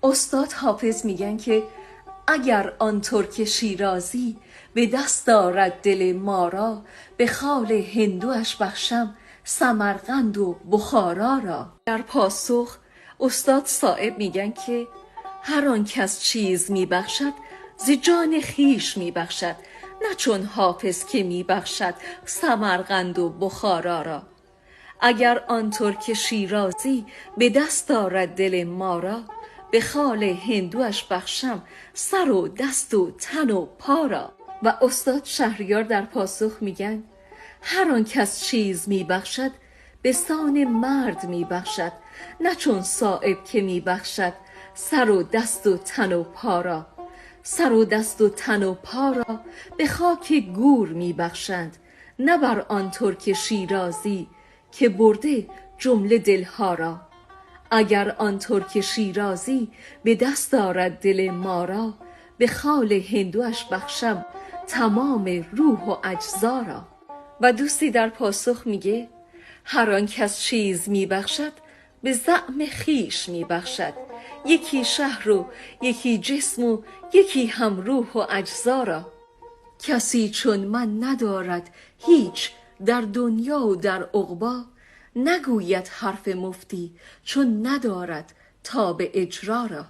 استاد حافظ میگن که اگر آن ترک شیرازی به دست دارد دل ما را، به خال هندوش بخشم سمرقند و بخارا را. در پاسخ استاد صائب میگن که هر آن کس چیز میبخشد ز جان خویش میبخشد، نه چون حافظ که میبخشد سمرقند و بخارا را. اگر آن ترک شیرازی به دست دارد دل ما را، به خال هندوش بخشم سر و دست و تن و پا را. و استاد شهریار در پاسخ میگن هر آن کس چیز میبخشد به سان مرد میبخشد، نه چون صائب که میبخشد سر و دست و تن و پا را. سر و دست و تن و پا را به خاک گور میبخشند، نه بر آن ترک شیرازی که برده جمله دلها را. اگر آن ترک شیرازی به دست دارد دل ما را، به خال هندوش بخشم تمام روح و اجزا را. و دوستی در پاسخ میگه هر آن کس چیز میبخشد به زعم خویش میبخشد، یکی شهر و یکی جسم و یکی هم روح و اجزا را. کسی چون من ندارد هیچ در دنیا و در عقبی، نگوید حرف مفتی چون ندارد تاب اجرا را.